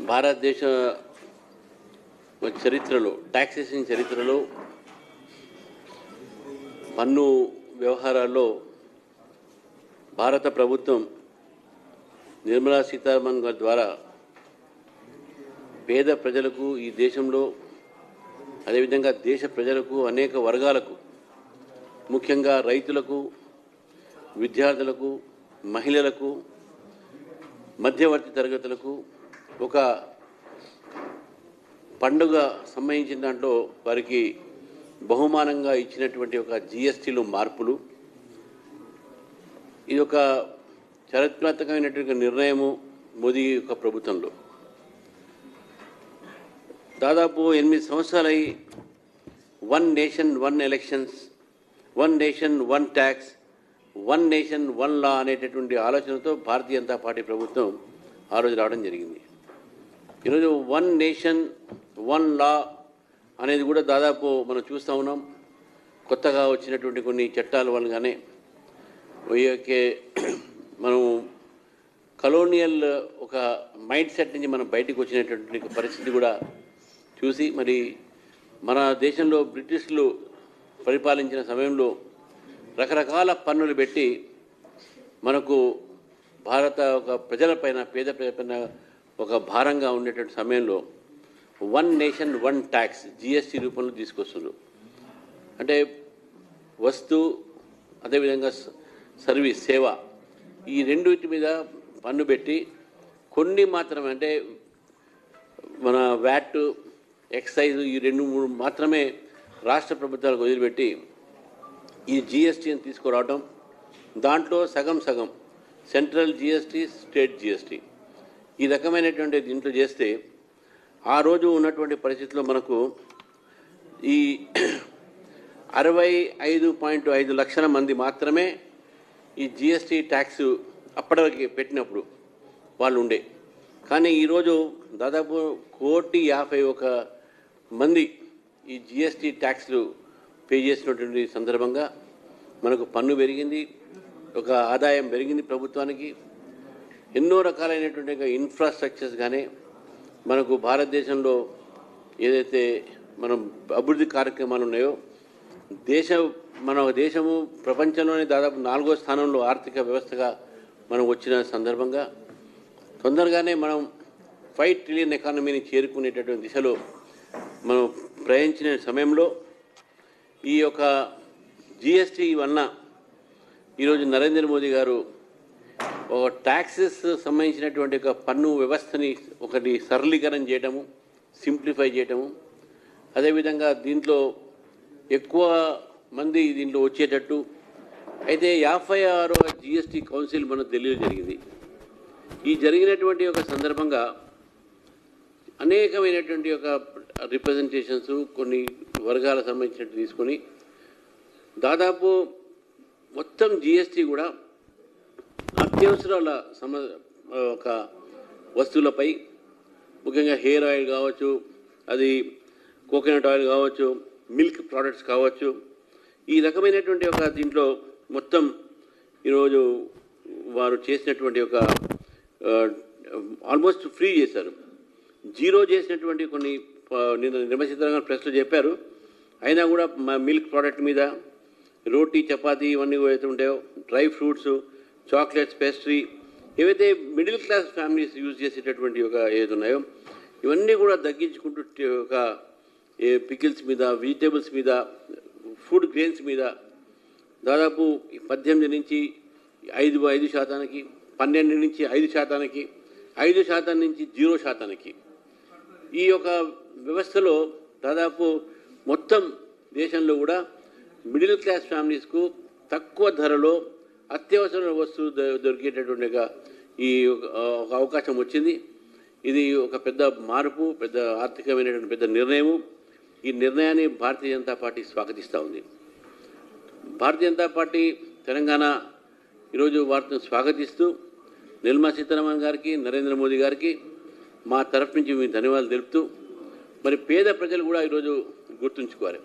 భారతదేశ చరిత్రలో టాక్సేషన్ చరిత్రలో పన్ను వ్యవహారాల్లో భారత ప్రభుత్వం నిర్మలా సీతారామన్ గారి ద్వారా పేద ప్రజలకు ఈ దేశంలో అదేవిధంగా దేశ ప్రజలకు అనేక వర్గాలకు ముఖ్యంగా రైతులకు విద్యార్థులకు మహిళలకు మధ్యవర్తి తరగతులకు ఒక పండుగ సంబంధించిన దాంట్లో వారికి బహుమానంగా ఇచ్చినటువంటి ఒక జిఎస్టీలో మార్పులు ఇది ఒక చారిత్రాత్మకమైనటువంటి నిర్ణయము మోదీ యొక్క ప్రభుత్వంలో దాదాపు 8 సంవత్సరాలై one nation one elections one nation one tax one nation one law అనేటటువంటి ఆలోచనతో భారతీయ జనతా పార్టీ ప్రభుత్వం ఆ రోజు రావడం జరిగింది. ఈరోజు వన్ నేషన్ వన్ లా అనేది కూడా దాదాపు మనం చూస్తూ ఉన్నాం. కొత్తగా వచ్చినటువంటి కొన్ని చట్టాల వల్లగానే మనం కలోనియల్ ఒక మైండ్ సెట్ నుంచి మనం బయటకు వచ్చినటువంటి పరిస్థితి కూడా చూసి మరి మన దేశంలో బ్రిటిష్లు పరిపాలించిన సమయంలో రకరకాల పన్నులు పెట్టి మనకు భారత ఒక ప్రజలపైన పేద ప్రజలపైన ఒక భారంగా ఉండేటువంటి సమయంలో one nation one tax GST రూపంలో తీసుకొస్తున్నారు. అంటే వస్తు అదేవిధంగా సర్వీస్ సేవ ఈ రెండింటి మీద పన్ను పెట్టి కొన్ని మాత్రమే అంటే మన వ్యాట్ ఎక్సైజ్ ఈ 2-3 మాత్రమే రాష్ట్ర ప్రభుత్వాలకు వదిలిపెట్టి ఈ జిఎస్టీని తీసుకురావడం దాంట్లో సగం సగం సెంట్రల్ జిఎస్టీ స్టేట్ జిఎస్టీ ఈ రకమైనటువంటి దీంట్లో చేస్తే ఆ రోజు ఉన్నటువంటి పరిస్థితుల్లో మనకు ఈ 65.5 లక్షల మంది మాత్రమే ఈ జిఎస్టీ ట్యాక్స్ అప్పటికి పెట్టినప్పుడు వాళ్ళు ఉండే. కానీ ఈరోజు దాదాపు 1,51,00,000 మంది ఈ జిఎస్టీ ట్యాక్స్లు పే చేసినటువంటి సందర్భంగా మనకు పన్ను పెరిగింది, ఒక ఆదాయం పెరిగింది ప్రభుత్వానికి. ఎన్నో రకాలైనటువంటి ఇన్ఫ్రాస్ట్రక్చర్స్ కానీ మనకు భారతదేశంలో ఏదైతే మనం అభివృద్ధి కార్యక్రమాలు ఉన్నాయో మన దేశము ప్రపంచంలోనే దాదాపు 4వ స్థానంలో ఆర్థిక వ్యవస్థగా మనం వచ్చిన సందర్భంగా తొందరగానే మనం 5 ట్రిలియన్ ఎకానమీని చేరుకునేటటువంటి దిశలో మనం ప్రయాణించిన సమయంలో ఈ యొక్క జిఎస్టీ వలన ఈరోజు నరేంద్ర మోదీ గారు ఒక ట్యాక్సెస్ సంబంధించినటువంటి ఒక పన్ను వ్యవస్థని ఒకటి సరళీకరణ చేయటము, సింప్లిఫై చేయటము, అదేవిధంగా దీంట్లో ఎక్కువ మంది దీంట్లో వచ్చేటట్టు అయితే 56వ జిఎస్టీ కౌన్సిల్ మనకు ఢిల్లీలో జరిగింది. ఈ జరిగినటువంటి ఒక సందర్భంగా అనేకమైనటువంటి ఒక రిప్రజెంటేషన్స్ కొన్ని వర్గాలకు సంబంధించినట్టు తీసుకొని దాదాపు మొత్తం జిఎస్టీ కూడా అత్యవసరాల ఒక వస్తువులపై ముఖ్యంగా హెయిర్ ఆయిల్ కావచ్చు, అది కోకోనట్ ఆయిల్ కావచ్చు, మిల్క్ ప్రోడక్ట్స్ కావచ్చు, ఈ రకమైనటువంటి ఒక దీంట్లో మొత్తం ఈరోజు వారు చేసినటువంటి ఒక ఆల్మోస్ట్ ఫ్రీ చేశారు. జీరో చేసినటువంటి కొన్ని నిర్మచితంగా ప్రెస్లో చెప్పారు. అయినా కూడా మిల్క్ ప్రోడక్ట్ మీద రోటీ చపాతీ ఇవన్నీ ఏవైతే ఉంటాయో డ్రై ఫ్రూట్స్ చాక్లెట్స్ పేస్ట్రీ ఏవైతే మిడిల్ క్లాస్ ఫ్యామిలీస్ యూజ్ చేసేటటువంటి ఒక ఏది ఉన్నాయో ఇవన్నీ కూడా తగ్గించుకుంటూ ఒక పికిల్స్ మీద వెజిటేబుల్స్ మీద ఫుడ్ గ్రెయిన్స్ మీద దాదాపు 18 నుంచి 5% 12 నుంచి 5%, 5% నుంచి 0%. ఈ యొక్క వ్యవస్థలో దాదాపు మొత్తం దేశంలో కూడా మిడిల్ క్లాస్ ఫ్యామిలీస్కు తక్కువ ధరలో అత్యవసర వస్తువులు దొరికేటటువంటి ఈ ఒక అవకాశం వచ్చింది. ఇది ఒక పెద్ద మార్పు, పెద్ద ఆర్థికమైనటువంటి పెద్ద నిర్ణయము. ఈ నిర్ణయాన్ని భారతీయ జనతా పార్టీ స్వాగతిస్తూ ఉంది. భారతీయ జనతా పార్టీ తెలంగాణ ఈరోజు వారిని స్వాగతిస్తూ నిర్మలా సీతారామన్ గారికి, నరేంద్ర మోదీ గారికి మా తరఫు నుంచి మేము ధన్యవాదాలు తెలుపుతూ మరి పేద ప్రజలు కూడా ఈరోజు గుర్తుంచుకోవాలి.